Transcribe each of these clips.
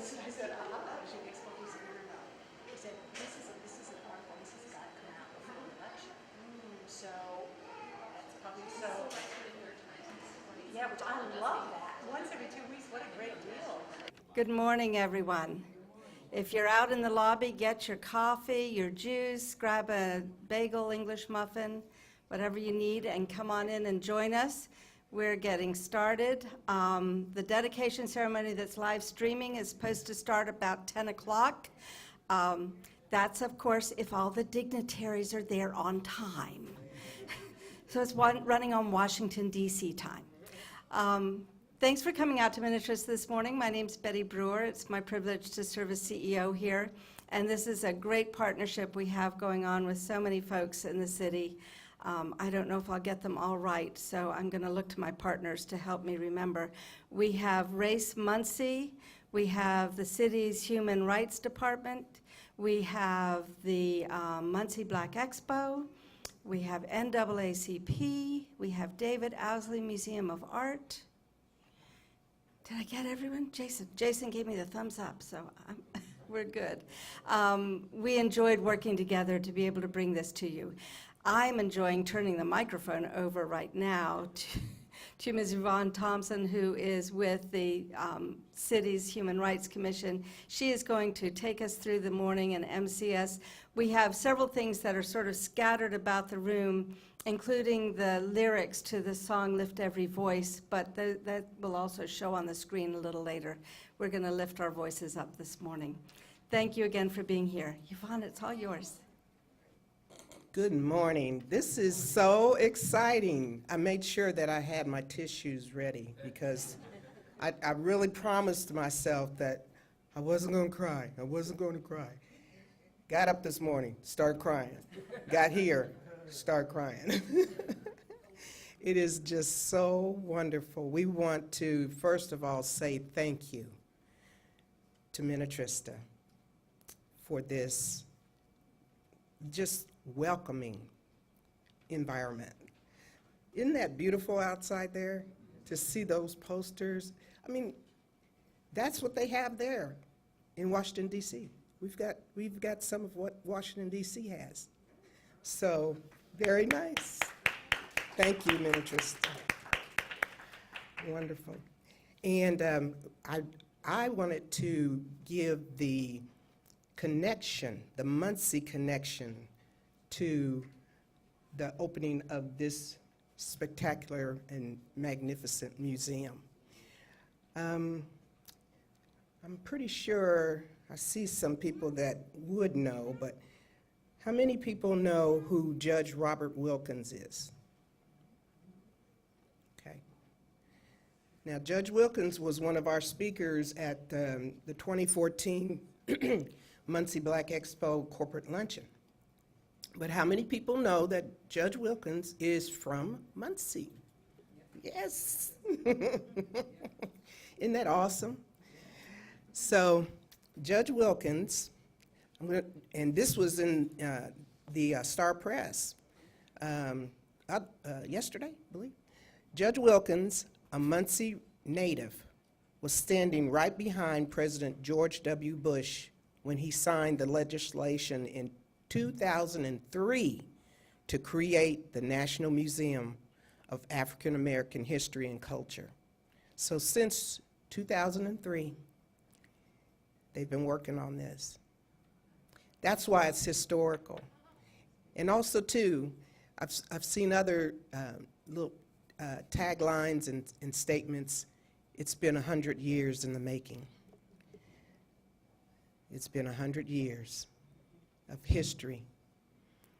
I said, she makes one. He said, no. He said, this is an article, this has got to come out before the election. So, that's probably so. Yeah, which I love that. Once every 2 weeks, what a great deal. Good morning, everyone. If you're out in the lobby, get your coffee, your juice, grab a bagel, English muffin, whatever you need, and come on in and join us. We're getting started. The dedication ceremony that's live streaming is supposed to start about 10 o'clock. That's, of course, if all the dignitaries are there on time. So it's running on Washington, D.C. time. Thanks for coming out to Minnetrista this morning. My name's Betty Brewer. It's my privilege to serve as CEO here. And this is a great partnership we have going on with so many folks in the city. I don't know if I'll get them all right, so I'm going to look to my partners to help me remember. We have Race Muncie. We have the city's Human Rights Department. We have the Muncie Black Expo. We have NAACP. We have David Owsley Museum of Art. Did I get everyone? Jason gave me the thumbs up, so we're good. We enjoyed working together to be able to bring this to you. I'm enjoying turning the microphone over right now to Ms. Yvonne Thompson, who is with the city's Human Rights Commission. She is going to take us through the morning and MCS. We have several things that are sort of scattered about the room, including the lyrics to the song Lift Every Voice, but that will also show on the screen a little later. We're going to lift our voices up this morning. Thank you again for being here. Yvonne, it's all yours. Good morning. This is so exciting. I made sure that I had my tissues ready because I really promised myself that I wasn't going to cry. I wasn't going to cry. Got up this morning, started crying. Got here, started crying. It is just so wonderful. We want to, first of all, say thank you to Minnetrista for this just welcoming environment. Isn't that beautiful outside there to see those posters? I mean, that's what they have there in Washington, D.C. We've got some of what Washington, D.C. has. So, very nice. Thank you, Minnetrista. Wonderful. And I wanted to give the connection, the Muncie connection, to the opening of this spectacular and magnificent museum. I'm pretty sure I see some people that would know, but how many people know who Judge Robert Wilkins is? Okay. Now, Judge Wilkins was one of our speakers at the 2014 Muncie Black Expo corporate luncheon. But how many people know that Judge Wilkins is from Muncie? Yes. Isn't that awesome? So Judge Wilkins, and this was in the Star Press yesterday, I believe. Judge Wilkins, a Muncie native, was standing right behind President George W. Bush when he signed the legislation in 2003 to create the National Museum of African American History and Culture. So since 2003, they've been working on this. That's why it's historical. And also, too, I've seen other little taglines and statements. It's been 100 years in the making. It's been 100 years of history.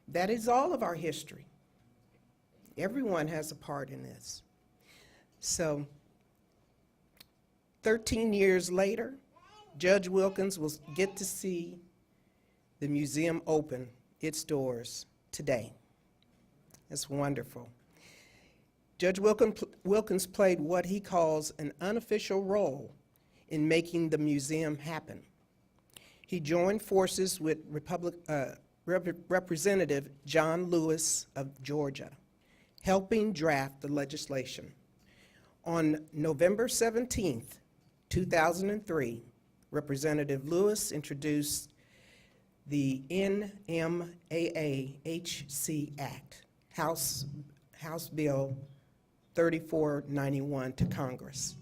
That is all of our history. Everyone has a part in this. So, 13 years later, Judge Wilkins will get to see the museum open its doors today. That's wonderful. Judge Wilkins played what he calls an unofficial role in making the museum happen. He joined forces with Representative John Lewis of Georgia, helping draft the legislation. On November 17th, 2003, Representative Lewis introduced the NMAA-HC Act, House Bill 3491 to Congress.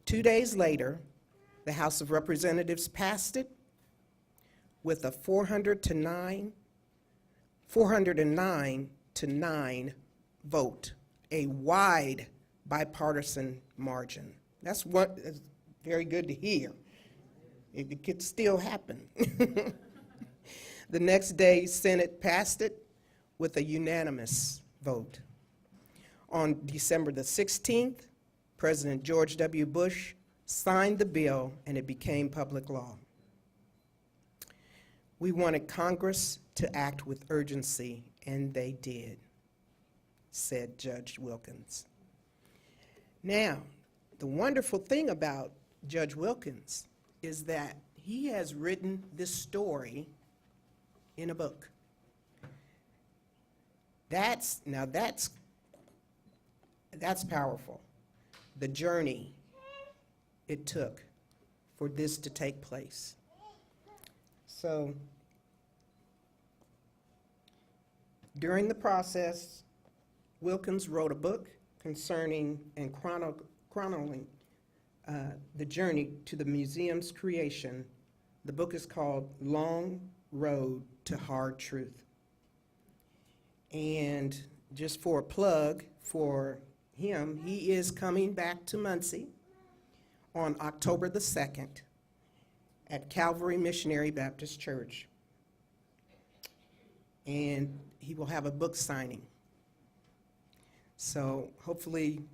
2 days later, the House of Representatives passed it with a 409 to 9 vote, a wide bipartisan margin. That's what is very good to hear. It could still happen. The next day, Senate passed it with a unanimous vote. On December the 16th, President George W. Bush signed the bill and it became public law. We wanted Congress to act with urgency, and they did, said Judge Wilkins. Now, the wonderful thing about Judge Wilkins is that he has written this story in a book. That's powerful. The journey it took for this to take place. So, during the process, Wilkins wrote a book concerning and chronicling the journey to the museum's creation. The book is called Long Road to Hard Truth. And just for a plug for him, he is coming back to Muncie on October the 2nd at Calvary Missionary Baptist Church. And he will have a book signing. So hopefully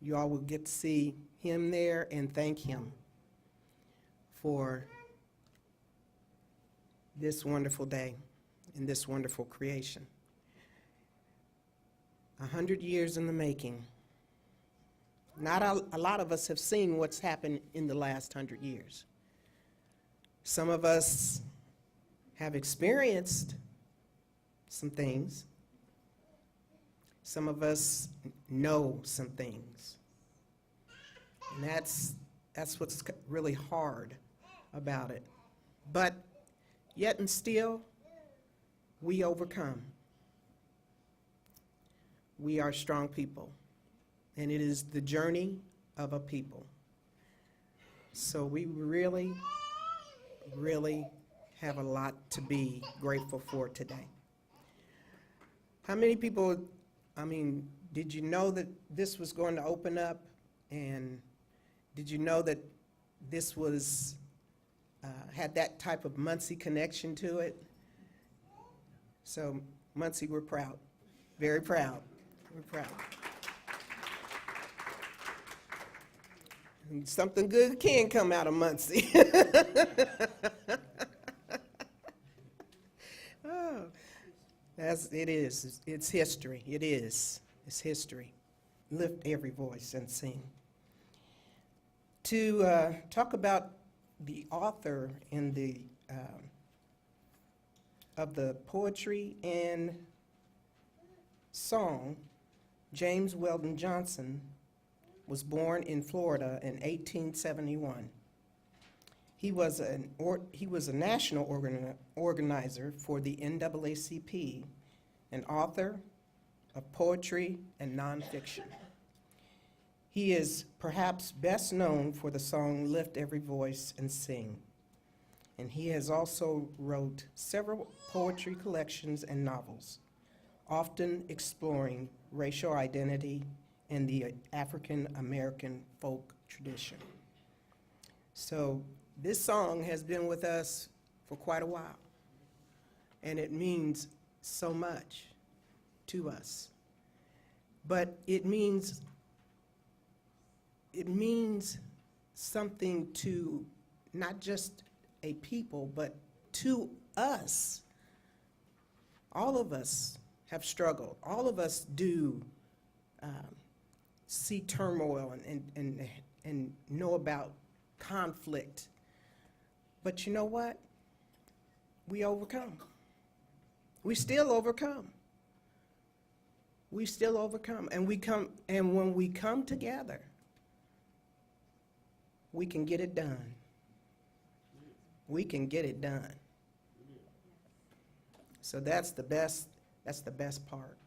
you all will get to see him there and thank him for this wonderful day and this wonderful creation. 100 years in the making. Not a lot of us have seen what's happened in the last 100 years. Some of us have experienced some things. Some of us know some things. And that's what's really hard about it. But yet and still, we overcome. We are strong people, and it is the journey of a people. So we really, really have a lot to be grateful for today. How many people, did you know that this was going to open up? And did you know that this was, had that type of Muncie connection to it? So Muncie, we're proud, very proud. We're proud. And something good can come out of Muncie. Oh, it is. It's history. It is. It's history. Lift every voice and sing. To talk about the author in the of the poetry and song, James Weldon Johnson was born in Florida in 1871. He was a national organizer for the NAACP, an author of poetry and nonfiction. He is perhaps best known for the song Lift Every Voice and Sing. And he has also wrote several poetry collections and novels, often exploring racial identity and the African American folk tradition. So this song has been with us for quite a while, and it means so much to us. But it means something to not just a people, but to us. All of us have struggled. All of us do see turmoil and know about conflict. But you know what? We overcome. We still overcome. We still overcome. And when we come together, we can get it done. we can get it done. So that's the best part.